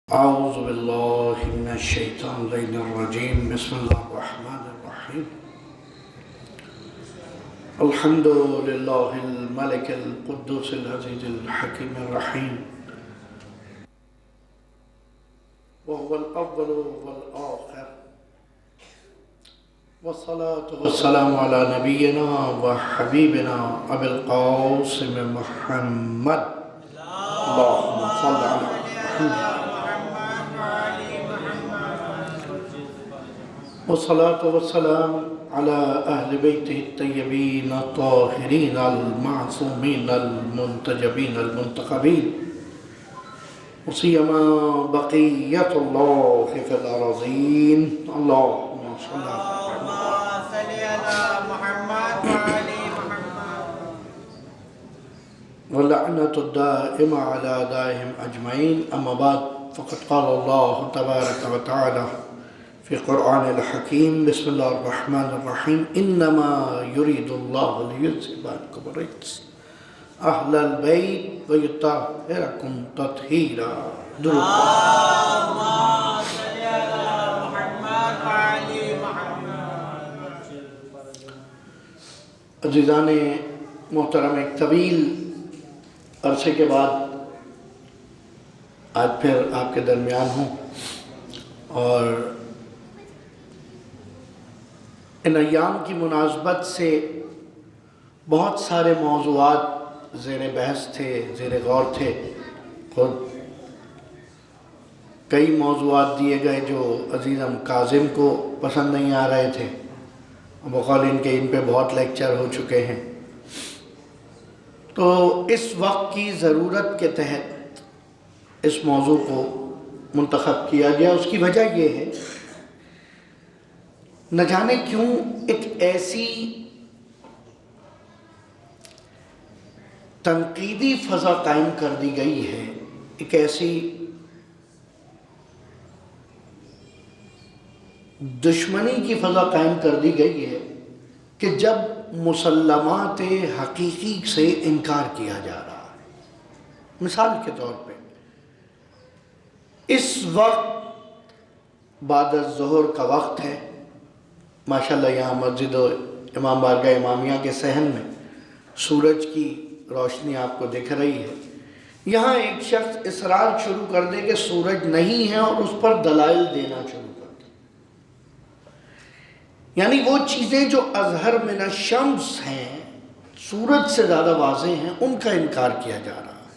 أعوذ بالله من الشيطان الرجيم بسم الله الرحمن الرحيم الحمد لله الملك القدوس العزيز الحكيم الرحيم وهو الأول والآخر والصلاة والسلام على نبينا وحبيبنا أبي القاسم محمد اللهم صل على محمد والصلاة والسلام على أهل بيته الطيبين الطاهرين المعصومين المنتجبين المنتخبين وسيما بقية الله في الأراضين اللهم صل على محمد واللعنة الدائمة على أعدائهم أجمعين أما بعد فقد قال الله تبارك وتعالى في قرآن الحكيم بسم الله الرحمن الرحيم إنما يريد الله ليذهب عنكم الرجس أهل البيت ويطهركم تطهيرا اللهم صل على محمد وعلى محمد عزیزان محترم، ایک طویل عرصے کے بعد آج پھر آپ کے درمیان ہوں اور ان ایام کی مناسبت سے بہت سارے موضوعات زیر بحث تھے، زیر غور تھے. خود کئی موضوعات دیے گئے جو عزیزم کاظم کو پسند نہیں آ رہے تھے، بقول ان کے ان پہ بہت لیکچر ہو چکے ہیں. تو اس وقت کی ضرورت کے تحت اس موضوع کو منتخب کیا گیا. اس کی وجہ یہ ہے، نہ جانے کیوں ایک ایسی تنقیدی فضا قائم کر دی گئی ہے، ایک ایسی دشمنی کی فضا قائم کر دی گئی ہے کہ جب مسلمات حقیقی سے انکار کیا جا رہا ہے. مثال کے طور پہ اس وقت بعد الظہر کا وقت ہے، ماشاءاللہ یہاں مسجد و امام بارگاہ امامیہ کے صحن میں سورج کی روشنی آپ کو دکھ رہی ہے. یہاں ایک شخص اصرار شروع کر دے کہ سورج نہیں ہے اور اس پر دلائل دینا شروع کر دے، یعنی وہ چیزیں جو اظہر من الشمس ہیں، سورج سے زیادہ واضح ہیں، ان کا انکار کیا جا رہا ہے.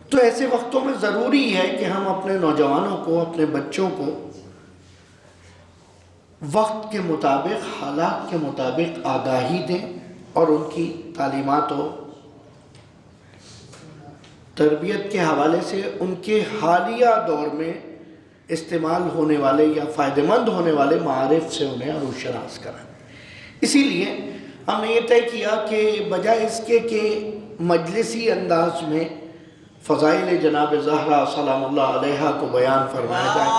تو ایسے وقتوں میں ضروری ہے کہ ہم اپنے نوجوانوں کو، اپنے بچوں کو وقت کے مطابق، حالات کے مطابق آگاہی دیں اور ان کی تعلیمات و تربیت کے حوالے سے ان کے حالیہ دور میں استعمال ہونے والے یا فائدہ مند ہونے والے معارف سے انہیں روشناس کریں. اسی لیے ہم نے یہ طے کیا کہ بجائے اس کے کہ مجلسی انداز میں فضائل جناب زہرا سلام اللہ علیہا کو بیان فرمایا جائے.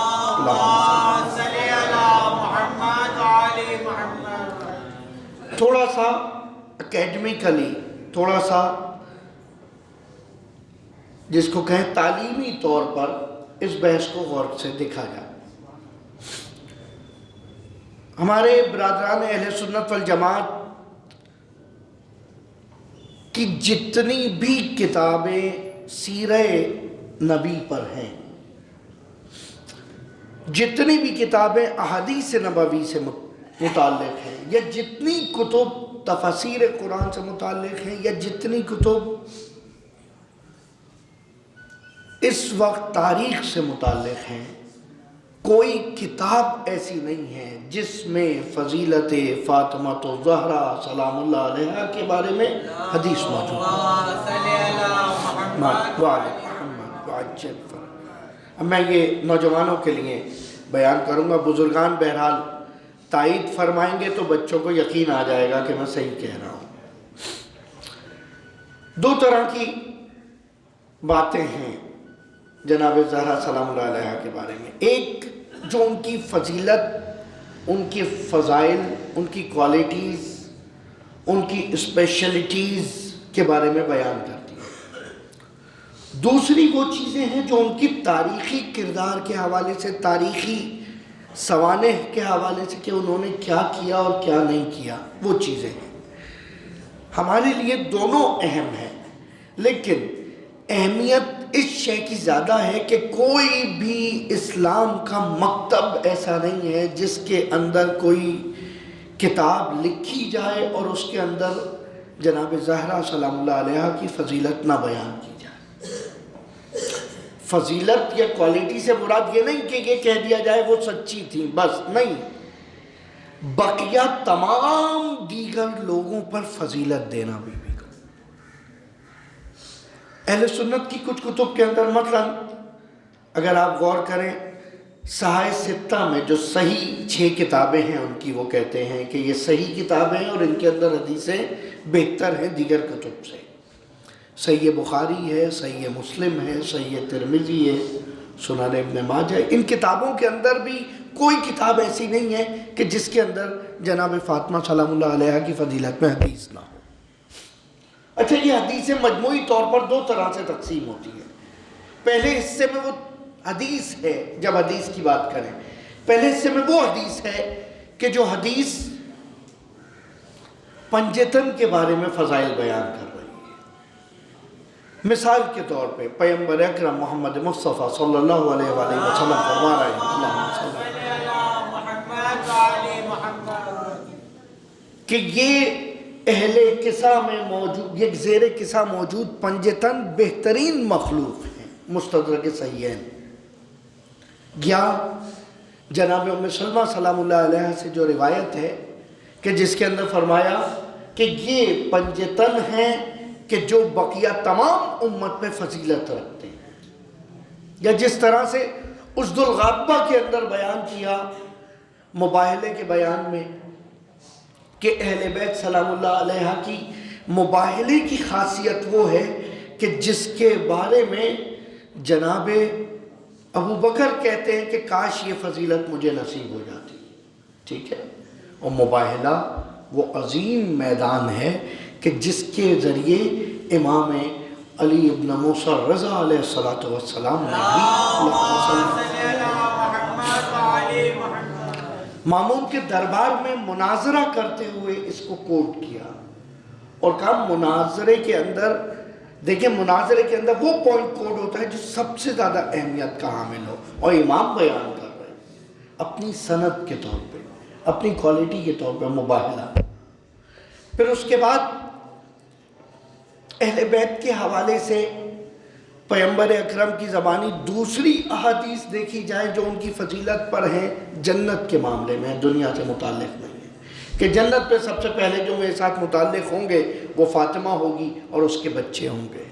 تھوڑا سا اکیڈمیکلی، تھوڑا سا جس کو کہیں تعلیمی طور پر اس بحث کو غور سے دیکھا جائے. ہمارے برادران اہل سنت والجماعت کی جتنی بھی کتابیں سیرہ نبی پر ہیں، جتنی بھی کتابیں احادیث نبوی سے متعلق ہیں، یا جتنی کتب تفسیر قرآن سے متعلق ہیں، یا جتنی کتب اس وقت تاریخ سے متعلق ہیں، کوئی کتاب ایسی نہیں ہے جس میں فضیلت فاطمہ الزہرا سلام اللہ علیہا کے بارے میں حدیث موجود ہے. اب میں یہ نوجوانوں کے لیے بیان کروں گا، بزرگان بہرحال تائید فرمائیں گے تو بچوں کو یقین آ جائے گا کہ میں صحیح کہہ رہا ہوں. دو طرح کی باتیں ہیں جناب زہرا سلام اللہ علیہا کے بارے میں. ایک جو ان کی فضیلت، ان کی فضائل، ان کی کوالٹیز، ان کی اسپیشلٹیز کے بارے میں بیان کرتی ہے. دوسری وہ چیزیں ہیں جو ان کی تاریخی کردار کے حوالے سے، تاریخی سوانح کے حوالے سے کہ انہوں نے کیا کیا اور کیا نہیں کیا، وہ چیزیں ہیں۔ ہمارے لیے دونوں اہم ہیں، لیکن اہمیت اس شے کی زیادہ ہے کہ کوئی بھی اسلام کا مکتب ایسا نہیں ہے جس کے اندر کوئی کتاب لکھی جائے اور اس کے اندر جناب زہرا سلام اللہ علیہ کی فضیلت نہ بیان کی جائے۔ فضیلت یا کوالٹی سے مراد یہ نہیں کہ یہ کہہ دیا جائے وہ سچی تھی، بس نہیں، بقیہ تمام دیگر لوگوں پر فضیلت دینا بھی کو۔ اہل سنت کی کچھ کتب کے اندر مثلا اگر آپ غور کریں، صحائح ستہ میں جو صحیح 6 کتابیں ہیں ان کی، وہ کہتے ہیں کہ یہ صحیح کتابیں ہیں اور ان کے اندر حدیثیں بہتر ہیں دیگر کتب سے۔ صحیح بخاری ہے، صحیح مسلم ہے، صحیح ترمذی ہے، سنن ابن ماجہ ہے۔ ان کتابوں کے اندر بھی کوئی کتاب ایسی نہیں ہے کہ جس کے اندر جناب فاطمہ سلام اللہ علیہ کی فضیلت میں حدیث نہ ہو۔ اچھا، یہ حدیثیں مجموعی طور پر 2 طرح سے تقسیم ہوتی ہیں۔ پہلے حصے میں وہ حدیث ہے، جب حدیث کی بات کریں، پہلے حصے میں وہ حدیث ہے کہ جو حدیث پنجتن کے بارے میں فضائل بیان کر رہی ہے۔ مثال کے طور پہ پیغمبر اکرم محمد مصطفیٰ صلی اللہ علیہ وآلہ وسلم فرما رہے ہیں کہ یہ اہل قصہ میں موجود، یہ زیر قصہ موجود پنجتن بہترین مخلوق ہیں، مستدرک صحیحین۔ یا جناب ام سلمہ سلام اللہ علیہ سے جو روایت ہے کہ جس کے اندر فرمایا کہ یہ پنجتن ہیں کہ جو بقیہ تمام امت میں فضیلت رکھتے ہیں، یا جس طرح سے اسد الغابہ کے اندر بیان کیا مباہلے کے بیان میں کہ اہل بیت سلام اللہ علیہ کی مباہلے کی خاصیت وہ ہے کہ جس کے بارے میں جناب ابو بکر کہتے ہیں کہ کاش یہ فضیلت مجھے نصیب ہو جاتی۔ ٹھیک ہے، اور مباہلہ وہ عظیم میدان ہے کہ جس کے ذریعے امام علی ابن موسیٰ رضا علیہ السلام نے بھی مامون کے دربار میں مناظرہ کرتے ہوئے اس کو کوٹ کیا اور کہا مناظرے کے اندر، دیکھیں مناظرے کے اندر وہ پوائنٹ کوڈ ہوتا ہے جو سب سے زیادہ اہمیت کا حامل ہو، اور امام بیان کر رہے ہیں اپنی سند کے طور پہ، اپنی کوالٹی کے طور پہ مباہلہ۔ پھر اس کے بعد اہل بیت کے حوالے سے پیغمبر اکرم کی زبانی دوسری احادیث دیکھی جائے جو ان کی فضیلت پر ہیں، جنت کے معاملے میں، دنیا سے متعلق نہیں ہے، کہ جنت پہ سب سے پہلے جو میرے ساتھ متعلق ہوں گے وہ فاطمہ ہوگی اور اس کے بچے ہوں گے۔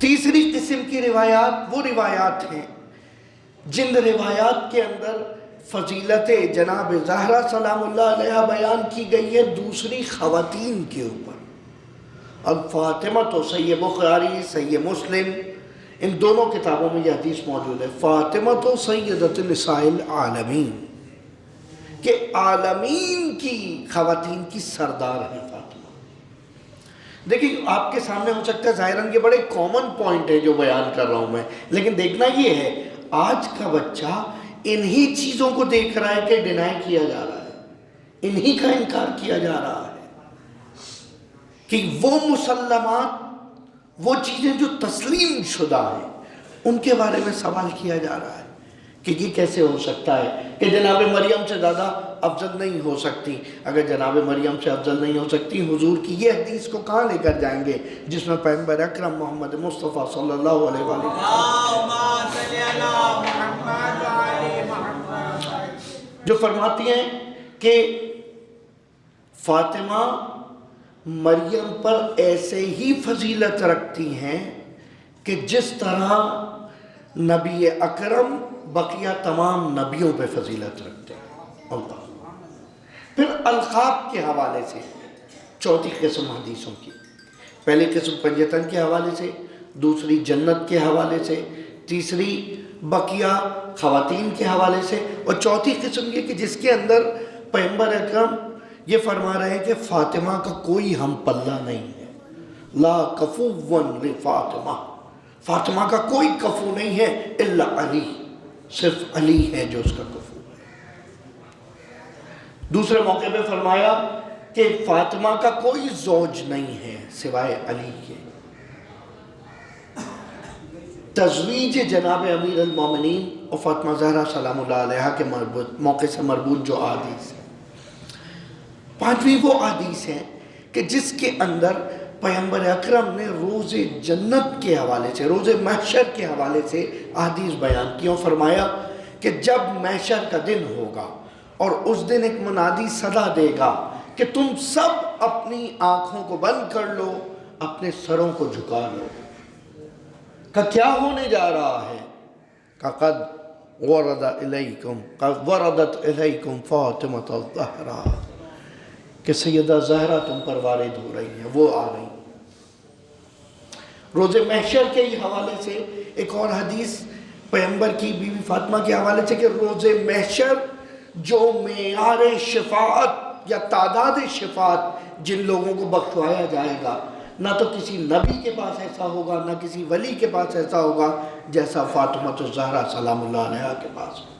تیسری قسم کی روایات وہ روایات ہیں جن روایات کے اندر فضیلت جناب زہرا سلام اللہ علیہ بیان کی گئی ہے دوسری خواتین کے اوپر۔ اب فاطمہ تو صحیح بخاری، صحیح مسلم، ان دونوں کتابوں میں یہ حدیث موجود ہے، فاطمہ تو سیدۃ النساء العالمین، کہ عالمین کی خواتین کی سردار ہیں فاطمہ۔ دیکھیں آپ کے سامنے ہو سکتا ہے ظاہراً یہ بڑے کامن پوائنٹ ہے جو بیان کر رہا ہوں میں، لیکن دیکھنا یہ ہے آج کا بچہ انہی چیزوں کو دیکھ رہا ہے کہ ڈینائی کیا جا رہا ہے، انہی کا انکار کیا جا رہا ہے کہ وہ مسلمات، وہ چیزیں جو تسلیم شدہ ہیں ان کے بارے میں سوال کیا جا رہا ہے کہ یہ کیسے ہو سکتا ہے کہ جناب مریم سے زیادہ افضل نہیں ہو سکتی۔ اگر جناب مریم سے افضل نہیں ہو سکتی، حضور کی یہ حدیث کو کہاں لے کر جائیں گے جس میں پیغمبر اکرم محمد مصطفیٰ صلی اللہ علیہ وآلہ جو فرماتی ہیں کہ فاطمہ مریم پر ایسے ہی فضیلت رکھتی ہیں کہ جس طرح نبی اکرم بقیہ تمام نبیوں پہ فضیلت رکھتے ہیں۔ اللہ۔ پھر القاب کے حوالے سے چوتھی قسم حدیثوں کی، پہلی قسم پنجتن کے حوالے سے، دوسری جنت کے حوالے سے، تیسری بقیہ خواتین کے حوالے سے، اور چوتھی قسم یہ کہ جس کے اندر پیغمبر اکرم یہ فرما رہے ہیں کہ فاطمہ کا کوئی ہم پلہ نہیں ہے، لا کفون لفاطمہ، فاطمہ کا کوئی کفو نہیں ہے الا علی، صرف علی ہے جو اس کا کفو ہے۔ دوسرے موقع پہ فرمایا کہ فاطمہ کا کوئی زوج نہیں ہے سوائے علی کے۔ تزویج جناب امیر المومنین اور فاطمہ زہرا سلام اللہ علیہ کے موقع سے مربوط جو احادیث ہے، پانچویں وہ حدیث ہے کہ جس کے اندر پیغمبر اکرم نے روز جنت کے حوالے سے، روز محشر کے حوالے سے احادیث بیان کی اور فرمایا کہ جب محشر کا دن ہوگا اور اس دن ایک منادی صدا دے گا کہ تم سب اپنی آنکھوں کو بند کر لو، اپنے سروں کو جھکا لو۔ کہ کیا ہونے جا رہا ہے؟ کہ قد وردت الیکم فاطمۃ الزہرا، کہ سیدہ زہرا تم پر وارد ہو رہی ہیں، وہ آ رہی ہیں۔ روز محشر کے ہی حوالے سے ایک اور حدیث پیغمبر کی بیوی فاطمہ کے حوالے سے کہ روز محشر جو معیار شفاعت یا تعداد شفاعت جن لوگوں کو بخشوایا جائے گا، نہ تو کسی نبی کے پاس ایسا ہوگا، نہ کسی ولی کے پاس ایسا ہوگا جیسا فاطمہ الزہرا سلام اللہ علیہا کے پاس ہوگا۔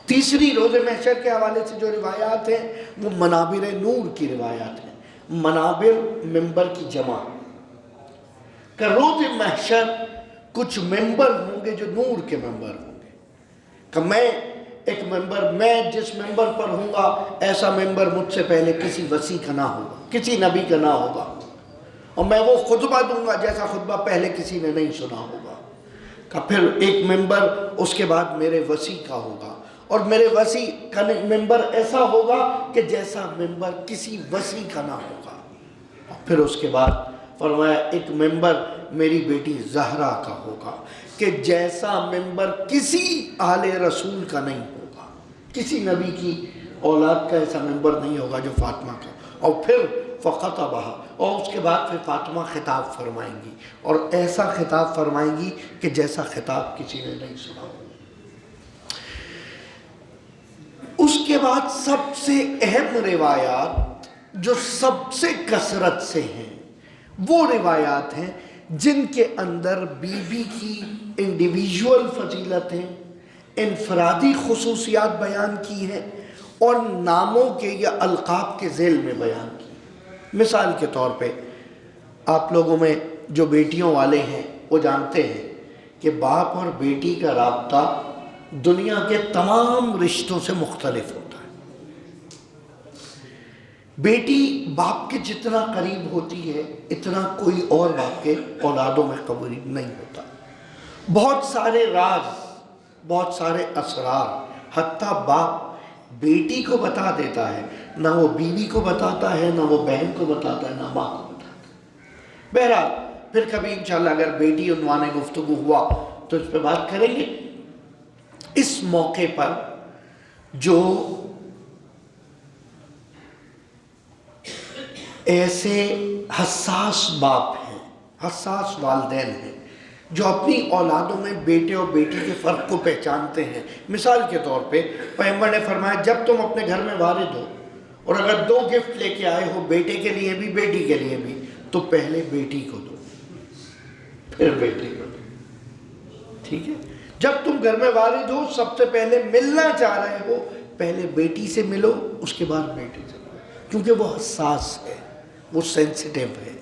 تیسری روز محشر کے حوالے سے جو روایات ہیں وہ منابر نور کی روایات ہیں۔ منابر ممبر کی جمع، کہ روز محشر کچھ ممبر ہوں گے جو نور کے ممبر ہوں گے، کہ میں جس ممبر پر ہوں گا ایسا ممبر مجھ سے پہلے کسی وصی کا نہ ہوگا، کسی نبی کا نہ ہوگا، اور میں وہ خطبہ دوں گا جیسا خطبہ پہلے کسی نے نہیں سنا ہوگا۔ کہ پھر ایک ممبر اس کے بعد میرے وصی کا ہوگا، اور میرے وصی کا ممبر ایسا ہوگا کہ جیسا ممبر کسی وصی کا نہ ہوگا۔ اور پھر اس کے بعد فرمایا ایک ممبر میری بیٹی زہرا کا ہوگا، کہ جیسا ممبر کسی آل رسول کا نہیں ہوگا، کسی نبی کی اولاد کا ایسا ممبر نہیں ہوگا جو فاطمہ کا۔ اور پھر فخطبہا، اور اس کے بعد پھر فاطمہ خطاب فرمائیں گی، اور ایسا خطاب فرمائیں گی کہ جیسا خطاب کسی نے نہیں سنا۔ اس کے بعد سب سے اہم روایات جو سب سے کثرت سے ہیں وہ روایات ہیں جن کے اندر بی بی کی انڈیویجول فضیلتیں، انفرادی خصوصیات بیان کی ہیں اور ناموں کے یا القاب کے ذیل میں بیان کی۔ مثال کے طور پہ آپ لوگوں میں جو بیٹیوں والے ہیں وہ جانتے ہیں کہ باپ اور بیٹی کا رابطہ دنیا کے تمام رشتوں سے مختلف ہوتا ہے۔ بیٹی باپ کے جتنا قریب ہوتی ہے اتنا کوئی اور باپ کے اولادوں میں قریب نہیں ہوتا۔ بہت سارے راز، بہت سارے اسرار حتیٰ باپ بیٹی کو بتا دیتا ہے، نہ وہ بیوی کو بتاتا ہے، نہ وہ بہن کو بتاتا ہے، نہ ماں کو بتاتا ہے۔ بہرحال پھر کبھی انشاءاللہ اگر بیٹی عنوان گفتگو ہوا تو اس پہ بات کریں گے۔ اس موقع پر جو ایسے حساس باپ ہیں، حساس والدین ہیں، جو اپنی اولادوں میں بیٹے اور بیٹی کے فرق کو پہچانتے ہیں۔ مثال کے طور پہ پیغمبر نے فرمایا جب تم اپنے گھر میں وارد ہو اور اگر 2 گفٹ لے کے آئے ہو، بیٹے کے لیے بھی بیٹی کے لیے بھی، تو پہلے بیٹی کو دو پھر بیٹے کو دو، ٹھیک ہے؟ جب تم گھر میں وارد ہو سب سے پہلے ملنا چاہ رہے ہو، پہلے بیٹی سے ملو، اس کے بعد بیٹے سے ملو، کیونکہ وہ حساس ہے، وہ سینسیٹیو ہے،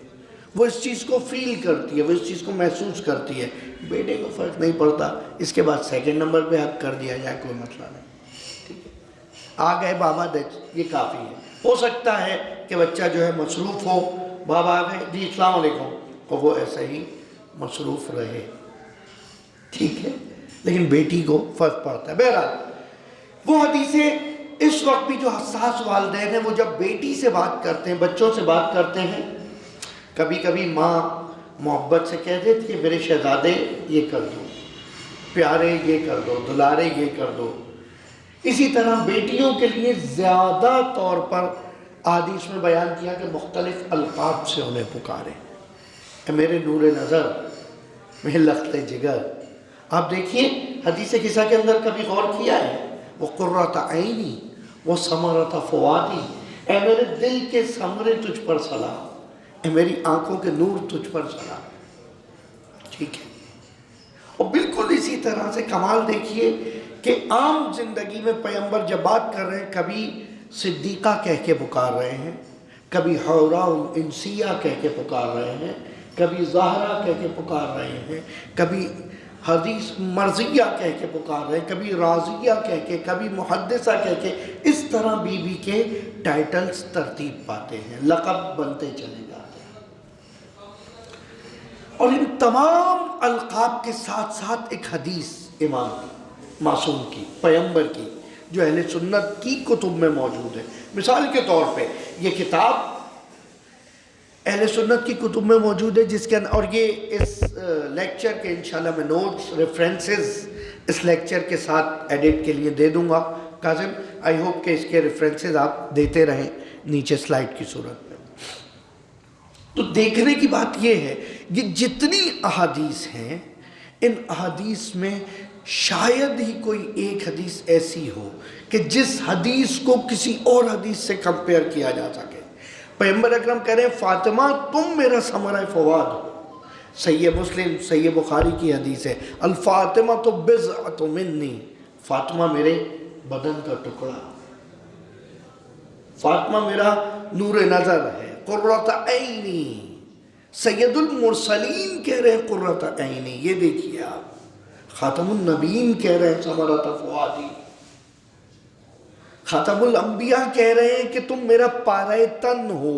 وہ اس چیز کو فیل کرتی ہے، وہ اس چیز کو محسوس کرتی ہے۔ بیٹے کو فرق نہیں پڑتا، اس کے بعد سیکنڈ نمبر پہ حق کر دیا جائے، کوئی مسئلہ نہیں، ٹھیک ہے؟ آ گئے بابا یہ کافی ہے۔ ہو سکتا ہے کہ بچہ جو ہے مصروف ہو، بابا آ گئے جی السلام علیکم، اور وہ ایسے ہی مصروف رہے، ٹھیک ہے؟ لیکن بیٹی کو فرق پڑتا ہے۔ بہرحال وہ حدیثیں اس وقت بھی جو حساس والدین ہیں وہ جب بیٹی سے بات کرتے ہیں، بچوں سے بات کرتے ہیں، کبھی کبھی ماں محبت سے کہہ دیتی ہے میرے شہزادے یہ کر دو، پیارے یہ کر دو، دلارے یہ کر دو۔ اسی طرح بیٹیوں کے لیے زیادہ طور پر احادیث میں بیان کیا کہ مختلف القاب سے انہیں پکارے، اے میرے نور نظر، میرے لخت جگر۔ آپ دیکھیے حدیث قصہ کے اندر کبھی غور کیا ہے؟ وہ قرۃ عینی، وہ ثمرۃ فؤادی، اے میرے دل کے ثمرے تجھ پر سلام، اے میری آنکھوں کے نور تجھ پر سلام۔ ٹھیک ہے. اور بالکل اسی طرح سے کمال دیکھیے کہ عام زندگی میں پیغمبر جب بات کر رہے ہیں کبھی صدیقہ کہہ کے پکار رہے ہیں، کبھی حوراء انسیہ کہہ کے پکار رہے ہیں، کبھی زہرا کہہ کے پکار رہے ہیں، کبھی حدیث مرضیہ کہہ کے پکار رہے ہیں، کبھی راضیہ کہہ کے، کبھی محدثہ کہہ کے. اس طرح بی بی کے ٹائٹلز ترتیب پاتے ہیں، لقب بنتے چلے جاتے ہیں. اور ان تمام القاب کے ساتھ ساتھ ایک حدیث امام کی، معصوم کی، پیغمبر کی، جو اہل سنت کی کتب میں موجود ہے. مثال کے طور پہ یہ کتاب اہل سنت کی کتب میں موجود ہے، جس کے اور یہ اس لیکچر کے انشاءاللہ میں نوٹس ریفرنسز اس لیکچر کے ساتھ ایڈٹ کے لیے دے دوں گا. کاظم آئی ہوپ کہ اس کے ریفرنسز آپ دیتے رہیں نیچے سلائیڈ کی صورت میں. تو دیکھنے کی بات یہ ہے یہ جتنی احادیث ہیں ان احادیث میں شاید ہی کوئی ایک حدیث ایسی ہو کہ جس حدیث کو کسی اور حدیث سے کمپیئر کیا جا سکے. پیغمبر اکرم کہہ رہے ہیں فاطمہ تم میرا ثمرہ فواد ہو. صحیح مسلم صحیح بخاری کی حدیث ہے، الفاطمہ تو بضعۃ منی، فاطمہ میرے بدن کا ٹکڑا، فاطمہ میرا نور نظر ہے، قرۃ عینی. سید المرسلین کہہ رہے ہیں قرۃ عینی. یہ دیکھیے آپ، خاتم النبیین کہہ رہے ہیں ثمرۃ فوادی، خاتم الانبیاء کہہ رہے ہیں کہ تم میرا پارہ تن ہو.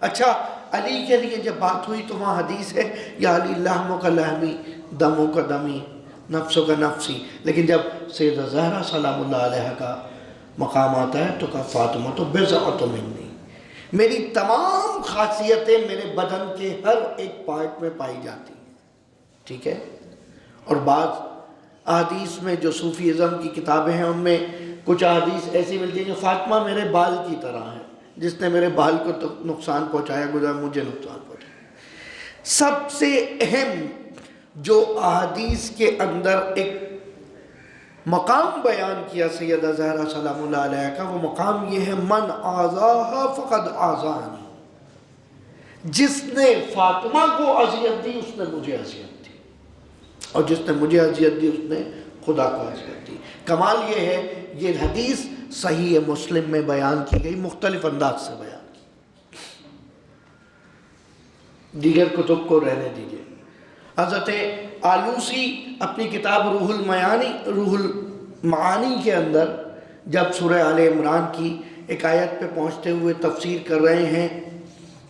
اچھا علی کے لیے جب بات ہوئی تو وہاں حدیث ہے یا علی لحم کا لحمی دموں کا دمی نفسوں کا نفسی. لیکن جب سیدہ زہرا سلام اللہ علیہ کا مقام آتا ہے تو کہا فاطمہ تو بضعۃ منی، میری تمام خاصیتیں میرے بدن کے ہر ایک پارٹ میں پائی جاتی ہیں. ٹھیک ہے. اور بعض احادیث میں جو صوفیزم کی کتابیں ہیں ان میں کچھ احادیث ایسی ملتی ہیں کہ فاطمہ میرے بال کی طرح ہے، جس نے میرے بال کو نقصان پہنچایا گزرا مجھے نقصان پہنچایا. سب سے اہم جو احادیث کے اندر ایک مقام بیان کیا سیدہ زہرا سلام اللہ علیہ کا، وہ مقام یہ ہے من آذاہا فقد آذانی. جس نے فاطمہ کو اذیت دی اس نے مجھے اذیت دی، اور جس نے مجھے اذیت دی اس نے خدا کو اذیت دی. کمال یہ ہے یہ حدیث صحیح مسلم میں بیان کی گئی، مختلف انداز سے بیان کی. دیگر کتب کو رہنے دیجیے. حضرت آلوسی اپنی کتاب روح المعانی کے اندر جب سورہ آل عمران کی ایک آیت پہ پہنچتے ہوئے تفسیر کر رہے ہیں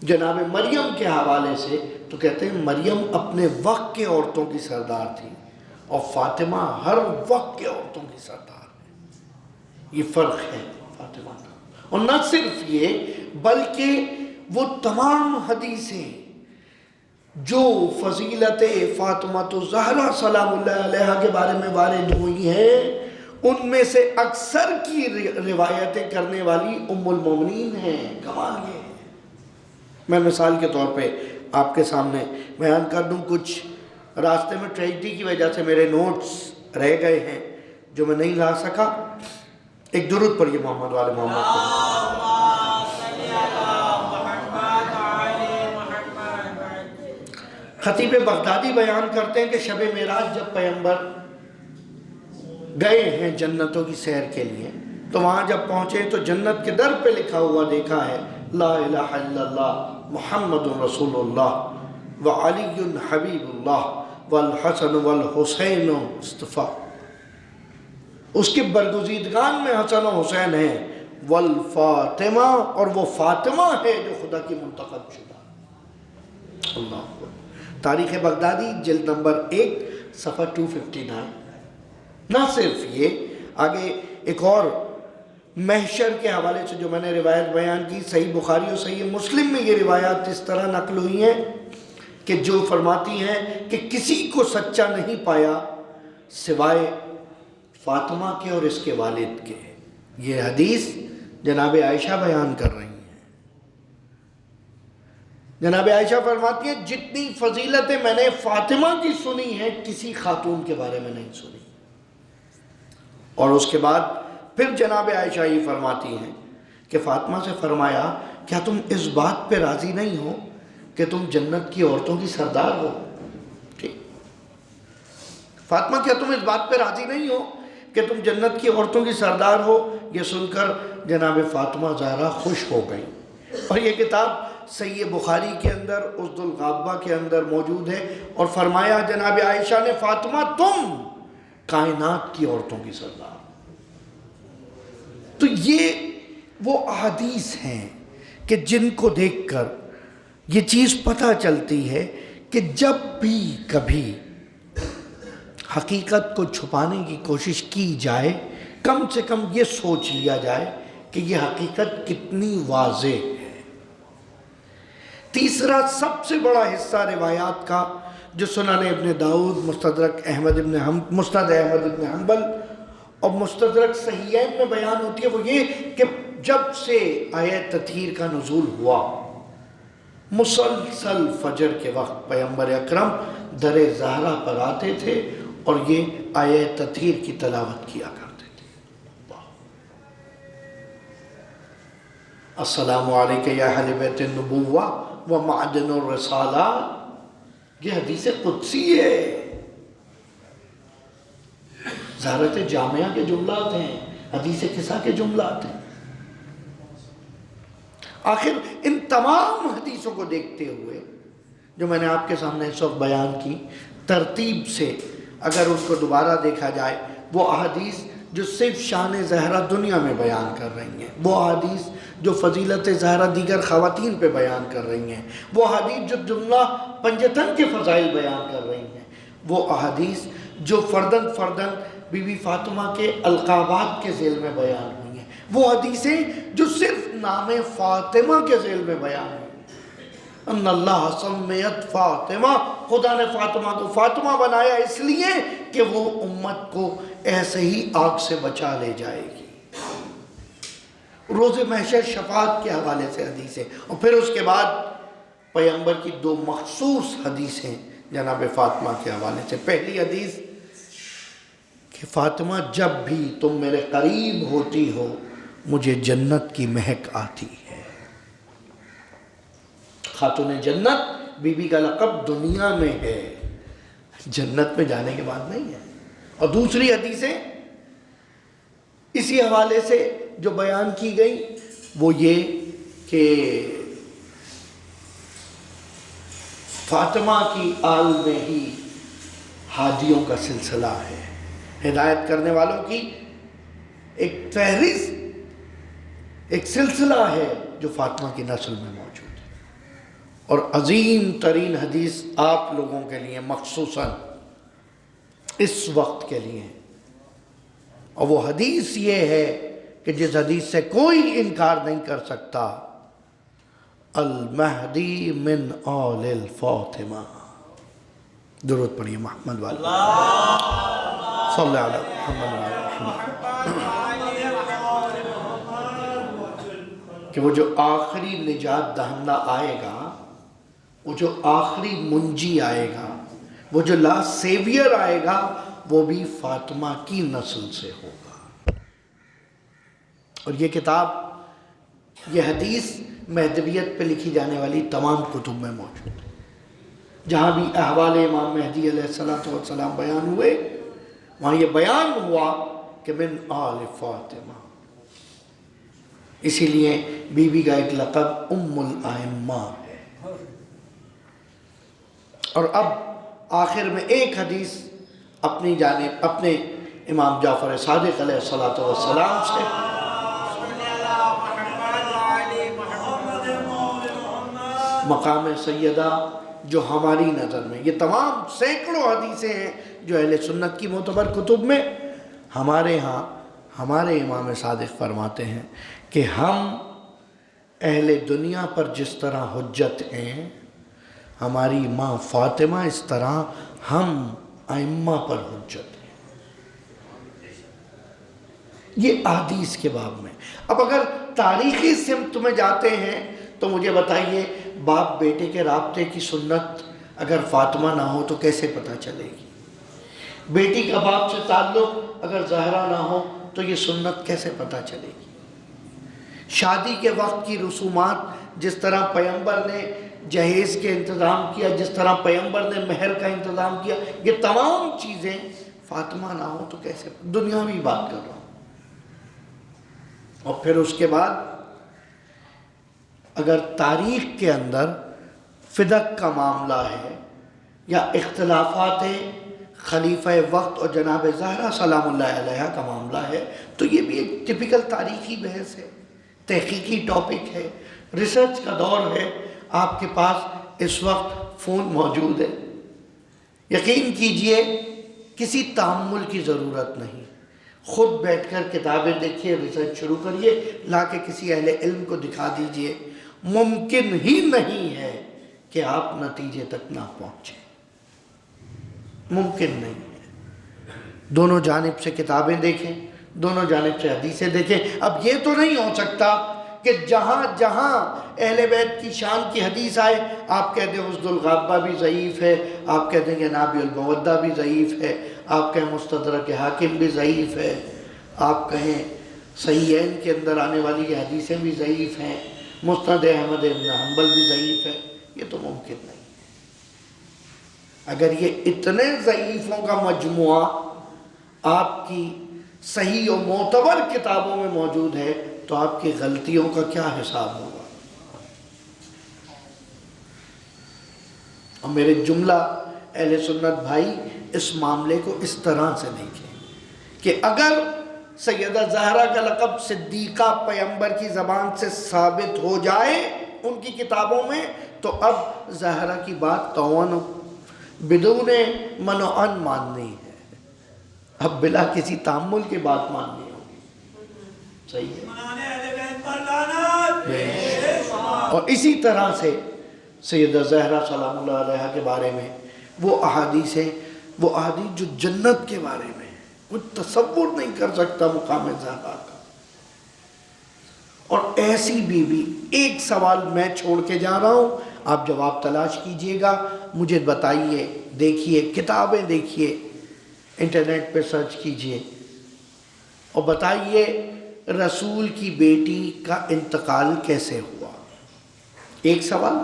جناب مریم کے حوالے سے، تو کہتے ہیں مریم اپنے وقت کے عورتوں کی سردار تھی اور فاطمہ ہر وقت کے عورتوں کی سردار ہے. یہ فرق ہے فاطمہ کا. اور نہ صرف یہ بلکہ وہ تمام حدیثیں جو فضیلت فاطمہ الزہرا سلام اللہ علیہ کے بارے میں وارد ہوئی ہیں ان میں سے اکثر کی روایتیں کرنے والی ام المومنین ہیں. کمال یہ ہے. میں مثال کے طور پہ آپ کے سامنے بیان کر دوں. کچھ راستے میں ٹریجڈی کی وجہ سے میرے نوٹس رہ گئے ہیں جو میں نہیں لا سکا. ایک درود پڑھیے محمد والے محمد کو. خطیب بغدادی بیان کرتے ہیں کہ شب معراج جب پیغمبر گئے ہیں جنتوں کی سیر کے لیے تو وہاں جب پہنچے تو جنت کے در پہ لکھا ہوا دیکھا ہے لا الہ الا اللہ محمد رسول اللہ وعلی حبیب اللہ والحسن والحسین مصطفیٰ. اس کے برگزیدگان میں حسن و حسین ہیں، والفاطمہ اور وہ فاطمہ ہے جو خدا کی منتخب شدہ. اللہ اکبر. تاریخ بغدادی جلد نمبر 1 صفحہ 259. نہ صرف یہ، آگے ایک اور محشر کے حوالے سے جو میں نے روایت بیان کی، صحیح بخاری اور صحیح مسلم میں یہ روایات اس طرح نقل ہوئی ہیں کہ جو فرماتی ہیں کہ کسی کو سچا نہیں پایا سوائے فاطمہ کے اور اس کے والد کے. یہ حدیث جناب عائشہ بیان کر رہی ہیں. جناب عائشہ فرماتی ہیں جتنی فضیلتیں میں نے فاطمہ کی سنی ہیں کسی خاتون کے بارے میں نہیں سنی. اور اس کے بعد پھر جناب عائشہ یہ فرماتی ہیں کہ فاطمہ سے فرمایا کیا تم اس بات پہ راضی نہیں ہو کہ تم جنت کی عورتوں کی سردار ہو؟ ٹھیک. فاطمہ کیا تم اس بات پہ راضی نہیں ہو کہ تم جنت کی عورتوں کی سردار ہو؟ یہ سن کر جناب فاطمہ زہرا خوش ہو گئی، اور یہ کتاب صحیح بخاری کے اندر اسد الغابہ کے اندر موجود ہے، اور فرمایا جناب عائشہ نے، فاطمہ تم کائنات کی عورتوں کی سردار۔ تو یہ وہ احادیث ہیں کہ جن کو دیکھ کر یہ چیز پتہ چلتی ہے کہ جب بھی کبھی حقیقت کو چھپانے کی کوشش کی جائے، کم سے کم یہ سوچ لیا جائے کہ یہ حقیقت کتنی واضح ہے۔ تیسرا سب سے بڑا حصہ روایات کا جو سنن ابن داؤد، مسند احمد ابن حنبل اور مستدرک صحیحین میں بیان ہوتی ہے، وہ یہ کہ جب سے آیت تطہیر کا نزول ہوا، مسلسل فجر کے وقت پیغمبر اکرم در زہرا پر آتے تھے اور یہ آیت تطہیر کی تلاوت کیا کرتے تھے۔ السلام علیکہ یا اہل بیت النبوہ و معدن الرسالہ، یہ حدیث قدسی ہے، زہرت جامعہ کے جملات ہیں، حدیث قصہ کے جملات ہیں۔ آخر ان تمام حدیثوں کو دیکھتے ہوئے جو میں نے آپ کے سامنے اس وقت بیان کی، ترتیب سے اگر ان کو دوبارہ دیکھا جائے، وہ احادیث جو صرف شان زہرا دنیا میں بیان کر رہی ہیں، وہ احادیث جو فضیلت زہرا دیگر خواتین پہ بیان کر رہی ہیں، وہ احادیث جو جملہ پنجتن کے فضائل بیان کر رہی ہیں، وہ احادیث جو فردن فردن بی بی فاطمہ کے القابات کے ذیل میں بیان ہوئی ہیں، وہ حدیثیں جو صرف نام فاطمہ کے ذیل میں بیان ہوئی ہیں۔ ان اللہ سمیت فاطمہ، خدا نے فاطمہ کو فاطمہ بنایا اس لیے کہ وہ امت کو ایسے ہی آگ سے بچا لے جائے گی۔ روز محشر شفاعت کے حوالے سے حدیثیں، اور پھر اس کے بعد پیغمبر کی دو مخصوص حدیثیں جناب فاطمہ کے حوالے سے۔ پہلی حدیث کہ فاطمہ جب بھی تم میرے قریب ہوتی ہو مجھے جنت کی مہک آتی ہے۔ خاتون جنت، بی بی کا لقب دنیا میں ہے، جنت میں جانے کے بعد نہیں ہے۔ اور دوسری حدیثیں اسی حوالے سے جو بیان کی گئی وہ یہ کہ فاطمہ کی آل میں ہی ہادیوں کا سلسلہ ہے، ہدایت کرنے والوں کی ایک فہرست، ایک سلسلہ ہے جو فاطمہ کی نسل میں موجود ہے۔ اور عظیم ترین حدیث آپ لوگوں کے لیے مخصوصاً اس وقت کے لیے، اور وہ حدیث یہ ہے کہ جس حدیث سے کوئی انکار نہیں کر سکتا، المہدی من آل الفاطمہ۔ درود پڑھیے محمد والے، صلی اللہ علیہ محمد کہ وہ جو آخری نجات دہندہ آئے گا، وہ جو آخری منجی آئے گا، وہ جو لاسٹ سیویئر آئے گا، وہ بھی فاطمہ کی نسل سے ہوگا۔ اور یہ کتاب، یہ حدیث مہدویت پہ لکھی جانے والی تمام کتب میں موجود ہے۔ جہاں بھی احوال امام مہدی علیہ السلام بیان ہوئے، وہاں یہ بیان ہوا کہ من آل فاطمہ۔ اسی لیے بی بی کا ایک لقب ام الائمہ ہے۔ اور اب آخر میں ایک حدیث اپنی جانب اپنے امام جعفر صادق علیہ السلام سے، مقام سیدہ، جو ہماری نظر میں، یہ تمام سینکڑوں حدیثیں ہیں جو اہل سنت کی معتبر کتب میں، ہمارے ہاں ہمارے امام صادق فرماتے ہیں کہ ہم اہل دنیا پر جس طرح حجت ہیں، ہماری ماں فاطمہ اس طرح ہم ائمہ پر حجت ہیں۔ یہ احادیث کے باب میں۔ اب اگر تاریخی سمت میں جاتے ہیں تو مجھے بتائیے، باپ بیٹے کے رابطے کی سنت اگر فاطمہ نہ ہو تو کیسے پتہ چلے گی؟ بیٹی کا باپ سے تعلق اگر زہرا نہ ہو تو یہ سنت کیسے پتہ چلے گی؟ شادی کے وقت کی رسومات جس طرح پیغمبر نے جہیز کے انتظام کیا، جس طرح پیغمبر نے مہر کا انتظام کیا، یہ تمام چیزیں فاطمہ نہ ہو تو کیسے؟ دنیاوی بات کر رہا ہوں۔ اور پھر اس کے بعد اگر تاریخ کے اندر فدق کا معاملہ ہے یا اختلافات خلیفہ وقت اور جناب زہرا سلام اللہ علیہ کا معاملہ ہے تو یہ بھی ایک ٹپیکل تاریخی بحث ہے، تحقیقی ٹاپک ہے، ریسرچ کا دور ہے۔ آپ کے پاس اس وقت فون موجود ہے، یقین کیجئے کسی تأمل کی ضرورت نہیں، خود بیٹھ کر کتابیں دیکھیے، ریسرچ شروع کریے، لا کے کسی اہل علم کو دکھا دیجئے، ممکن ہی نہیں ہے کہ آپ نتیجے تک نہ پہنچیں، ممکن نہیں ہے۔ دونوں جانب سے کتابیں دیکھیں، دونوں جانب سے حدیثیں دیکھیں۔ اب یہ تو نہیں ہو سکتا کہ جہاں جہاں اہل بیت کی شان کی حدیث آئے آپ کہتے ہیں حسن الغابہ بھی ضعیف ہے، آپ کہتے ہیں کہ نابی المودہ بھی ضعیف ہے، آپ کہیں مستدرک حاکم بھی ضعیف ہے، آپ کہیں صحیحین کے اندر آنے والی یہ حدیثیں بھی ضعیف ہیں، مسند احمد بن حنبل بھی ضعیف ہے۔ یہ تو ممکن نہیں۔ اگر یہ اتنے ضعیفوں کا مجموعہ آپ کی صحیح و معتبر کتابوں میں موجود ہے تو آپ کی غلطیوں کا کیا حساب ہوگا؟ اور میرے جملہ اہل سنت بھائی اس معاملے کو اس طرح سے دیکھیں کہ اگر سیدہ زہرا کا لقب صدیقہ پیغمبر کی زبان سے ثابت ہو جائے ان کی کتابوں میں تو اب زہرا کی بات قون بدون من و ان ماننی ہے، اب بلا کسی تأمل کے بات ماننی ہوگی۔ صحیح ہے۔ اور اسی طرح سے سیدہ زہرا سلام اللہ علیہ کے بارے میں وہ احادیث ہیں، وہ احادیث جو جنت کے بارے میں کوئی تصور نہیں کر سکتا مقام زہرا کا۔ اور ایسی بیوی، ایک سوال میں چھوڑ کے جا رہا ہوں، آپ جواب تلاش کیجئے گا، مجھے بتائیے، دیکھیے کتابیں دیکھیے، انٹرنیٹ پہ سرچ کیجئے اور بتائیے رسول کی بیٹی کا انتقال کیسے ہوا؟ ایک سوال۔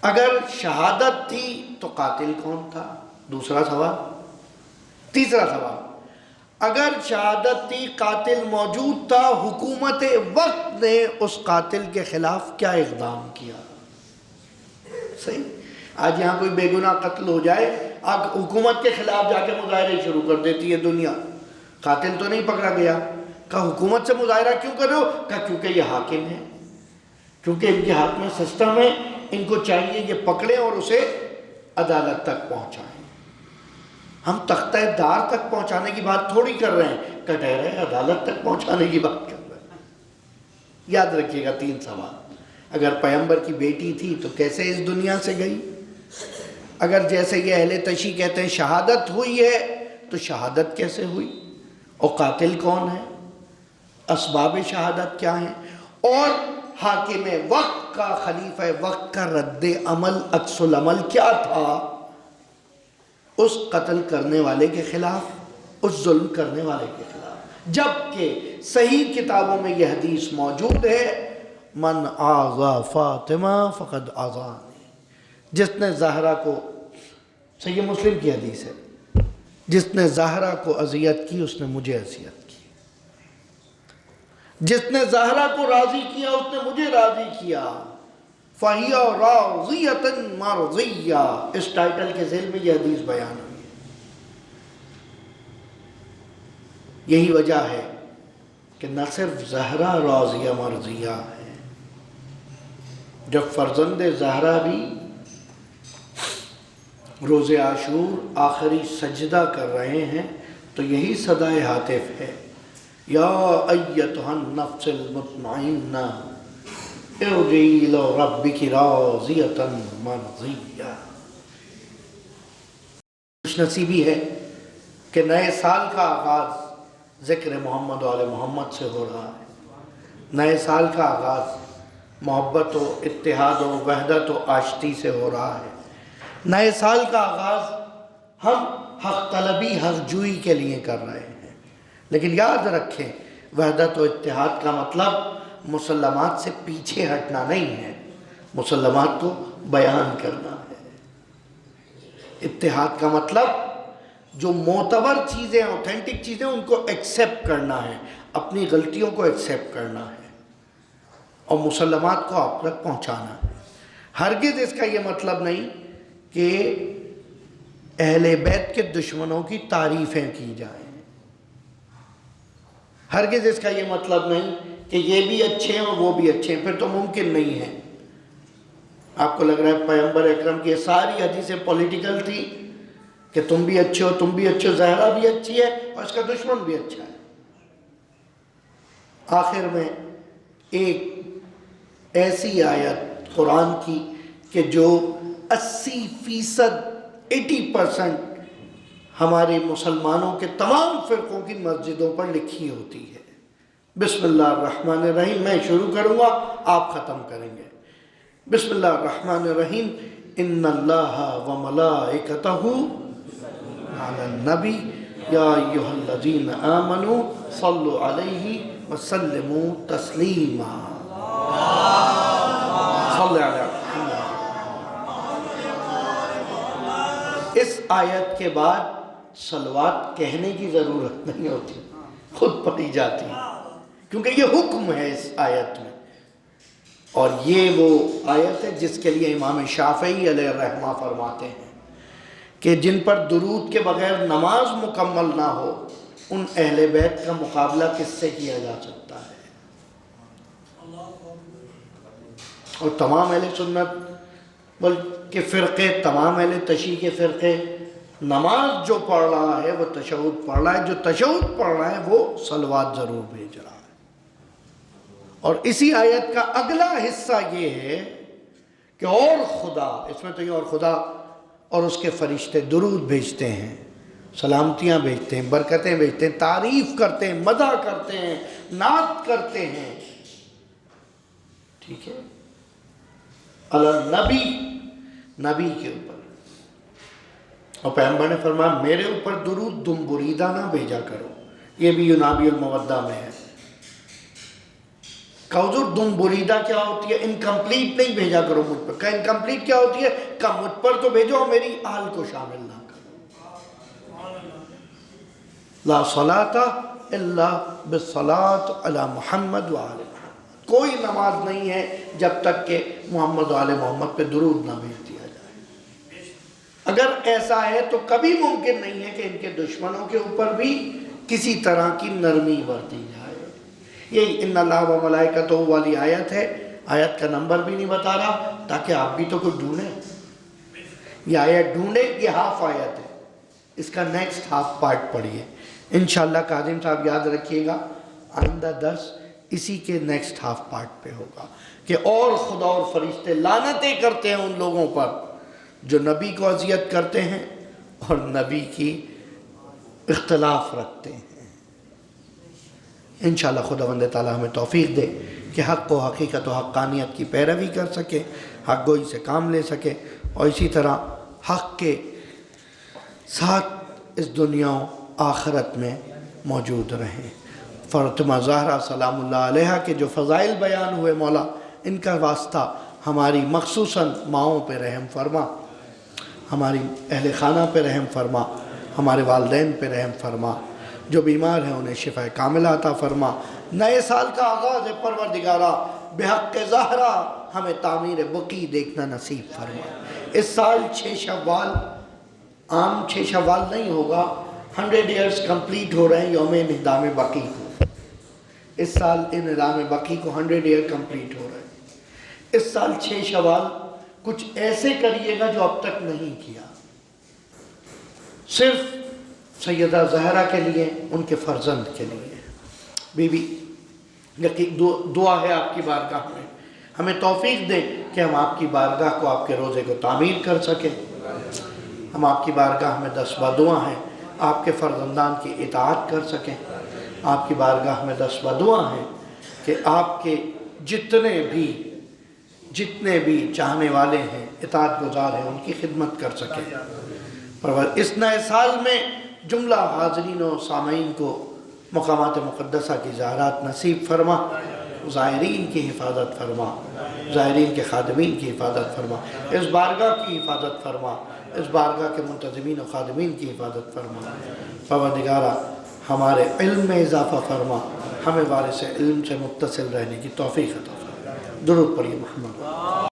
اگر شہادت تھی تو قاتل کون تھا؟ دوسرا سوال۔ تیسرا سوال، اگر شہادت تھی قاتل موجود تھا، حکومت وقت نے اس قاتل کے خلاف کیا اقدام کیا؟ صحیح۔ آج یہاں کوئی بے گناہ قتل ہو جائے، آج حکومت کے خلاف جا کے مظاہرے شروع کر دیتی ہے دنیا، قاتل تو نہیں پکڑا گیا، کہا حکومت سے مظاہرہ کیوں کر رہے ہو؟ کہا کیونکہ یہ حاکم ہے، کیونکہ ان کے ہاتھ میں سسٹم ہے، ان کو چاہیے کہ پکڑیں اور اسے عدالت تک پہنچائیں۔ ہم تختہ دار تک پہنچانے کی بات تھوڑی کر رہے ہیں، کٹہرے عدالت تک پہنچانے کی بات کر رہے ہیں۔ یاد رکھیے گا تین سوال۔ اگر پیغمبر کی بیٹی تھی تو کیسے اس دنیا سے گئی؟ اگر جیسے یہ اہل تشیع کہتے ہیں شہادت ہوئی ہے تو شہادت کیسے ہوئی؟ اور قاتل کون ہے؟ اسباب شہادت کیا ہیں؟ اور حاکم وقت کا، خلیفہ وقت کا رد عمل، عکس العمل کیا تھا اس قتل کرنے والے کے خلاف، اس ظلم کرنے والے کے خلاف؟ جبکہ صحیح کتابوں میں یہ حدیث موجود ہے، من آذا فاطمہ فقد آذانی، جس نے زہرا کو، صحیح مسلم کی حدیث ہے، جس نے زہرا کو اذیت کی اس نے مجھے اذیت کی، جس نے زہرا کو راضی کیا اس نے مجھے راضی کیا، فَهِيَ رَاضِيَةً مَرْضِيَّةً، اس ٹائٹل کے ذیل میں یہ حدیث بیان ہوئی ہے۔ یہی وجہ ہے کہ نہ صرف زہرا راضیہ مرضیہ ہے، جب فرزند زہرا بھی روز عاشور آخری سجدہ کر رہے ہیں تو یہی صدائے ہاتف ہے، یا ایتھا النفس المطمئنہ ارجعی الی ربک راضیۃ مرضیہ۔ خوش نصیبی ہے کہ نئے سال کا آغاز ذکر محمد و آل محمد سے ہو رہا ہے، نئے سال کا آغاز محبت و اتحاد و وحدت و آشتی سے ہو رہا ہے، نئے سال کا آغاز ہم حق طلبی، حق جوئی کے لیے کر رہے ہیں۔ لیکن یاد رکھیں وحدت و اتحاد کا مطلب مسلمات سے پیچھے ہٹنا نہیں ہے، مسلمات کو بیان کرنا ہے۔ اتحاد کا مطلب جو معتبر چیزیں، اوتھینٹک چیزیں، ان کو ایکسیپٹ کرنا ہے، اپنی غلطیوں کو ایکسیپٹ کرنا ہے اور مسلمات کو آپ تک پہنچانا ہے۔ ہرگز اس کا یہ مطلب نہیں کہ اہل بیت کے دشمنوں کی تعریفیں کی جائیں، ہرگز اس کا یہ مطلب نہیں کہ یہ بھی اچھے ہیں اور وہ بھی اچھے ہیں، پھر تو ممکن نہیں ہے۔ آپ کو لگ رہا ہے پیغمبر اکرم کی ساری حدیثیں پولیٹیکل تھی کہ تم بھی اچھے ہو، تم بھی اچھے ہو، زہرا بھی اچھی ہے اور اس کا دشمن بھی اچھا ہے۔ آخر میں ایک ایسی آیت قرآن کی کہ جو 80% ہمارے مسلمانوں کے تمام فرقوں کی مسجدوں پر لکھی ہوتی ہے۔ بسم اللہ الرحمن الرحیم، میں شروع کروں گا، آپ ختم کریں گے۔ بسم اللہ الرحمن الرحیم، ان اللہ و ملائکتہ علی النبی یا ایھا الذین آمنوا صلوا علیہ وسلموا تسلیما۔ صلی علی محمد۔ اس آیت کے بعد صلوات کہنے کی ضرورت نہیں ہوتی، خود پڑھی جاتی ہے، کیونکہ یہ حکم ہے اس آیت میں۔ اور یہ وہ آیت ہے جس کے لیے امام شافعی علیہ الرحمہ فرماتے ہیں کہ جن پر درود کے بغیر نماز مکمل نہ ہو، ان اہل بیت کا مقابلہ کس سے کیا جا سکتا ہے؟ اور تمام اہل سنت بلکہ فرقے، تمام اہل تشیع کے فرقے، نماز جو پڑھ رہا ہے وہ تشہد پڑھ رہا ہے، جو تشہد پڑھ رہا ہے وہ صلوات ضرور بھیج رہا ہے۔ اور اسی آیت کا اگلا حصہ یہ ہے کہ اور خدا، اس میں تو یہ اور خدا اور اس کے فرشتے درود بھیجتے ہیں، سلامتیاں بھیجتے ہیں، برکتیں بھیجتے ہیں، تعریف کرتے ہیں، مدح کرتے ہیں، نعت کرتے ہیں، ٹھیک ہے، علی النبی، نبی کے اوپر۔ اور پیغمبر نے فرمایا میرے اوپر درود دم بریدہ نہ بھیجا کرو، یہ بھی ینابی المودہ میں ہے۔ کہ حضور دم بریدہ کیا ہوتی ہے؟ انکمپلیٹ نہیں بھیجا کرو مجھ پر۔ کہ انکمپلیٹ کیا ہوتی ہے؟ کہ مجھ پر تو بھیجو اور میری آل کو شامل نہ کرو۔ لا صلاۃ الا بالصلاۃ علی محمد و آل محمد، کوئی نماز نہیں ہے جب تک کہ محمد و آل محمد پہ درود نہ بھیج دیا جائے۔ اگر ایسا ہے تو کبھی ممکن نہیں ہے کہ ان کے دشمنوں کے اوپر بھی کسی طرح کی نرمی برتی جائے۔ یہی ان اللہ و ملائکتہ والی آیت ہے، آیت کا نمبر بھی نہیں بتا رہا تاکہ آپ بھی تو کچھ ڈھونڈیں، یہ آیت ڈھونڈیں۔ یہ ہاف آیت ہے، اس کا نیکسٹ ہاف پارٹ پڑھیے انشاءاللہ۔ کاظم صاحب یاد رکھیے گا، آئندہ درس اسی کے نیکسٹ ہاف پارٹ پہ ہوگا کہ اور خدا اور فرشتے لعنتیں کرتے ہیں ان لوگوں پر جو نبی کو اذیت کرتے ہیں اور نبی کی اختلاف رکھتے ہیں۔ انشاءاللہ خداوند تعالیٰ ہمیں توفیق دے کہ حق و حقیقت و حقانیت کی پیروی کر سکے، حق گوئی سے کام لے سکے، اور اسی طرح حق کے ساتھ اس دنیا و آخرت میں موجود رہیں۔ فاطمہ زہرا سلام اللہ علیہا کے جو فضائل بیان ہوئے، مولا ان کا واسطہ ہماری مخصوصاً ماؤں پہ رحم فرما، ہماری اہل خانہ پہ رحم فرما، ہمارے والدین پہ رحم فرما، جو بیمار ہیں انہیں شفا کاملہ عطا فرما۔ نئے سال کا آغاز ہے، پروردگارہ بحق زہرا ہمیں تعمیر بقی دیکھنا نصیب فرما۔ اس سال 6 شوال، عام 6 شوال نہیں ہوگا، 100 ایئرز کمپلیٹ ہو رہے ہیں یوم انہدام بقی کو۔ اس سال انہدام بقی کو 100 ایئر کمپلیٹ ہو رہے ہیں۔ اس سال 6 شوال کچھ ایسے کریے گا جو اب تک نہیں کیا، صرف سیدہ زہرا کے لیے، ان کے فرزند کے لیے۔ بی بی یقین دعا ہے آپ کی بارگاہ میں، ہمیں توفیق دیں کہ ہم آپ کی بارگاہ کو، آپ کے روزے کو تعمیر کر سکیں۔ ہم آپ کی بارگاہ میں 10 بدعا ہیں، آپ کے فرزندان کی اطاعت کر سکیں۔ آپ کی بارگاہ میں 10 بدعا ہیں کہ آپ کے جتنے بھی چاہنے والے ہیں، اطاعت گزار ہیں، ان کی خدمت کر سکیں۔ اس نئے سال میں جملہ حاضرین و سامعین کو مقامات مقدسہ کی زیارات نصیب فرما۔ زائرین کی حفاظت فرما، زائرین کے خادمین کی حفاظت فرما، اس بارگاہ کی حفاظت فرما، اس بارگاہ کے منتظمین و خادمین کی حفاظت فرما۔ پروردگارہ ہمارے علم میں اضافہ فرما، ہمیں وارث علم سے متصل رہنے کی توفیق عطا فرما۔ درود پڑھیے محمد۔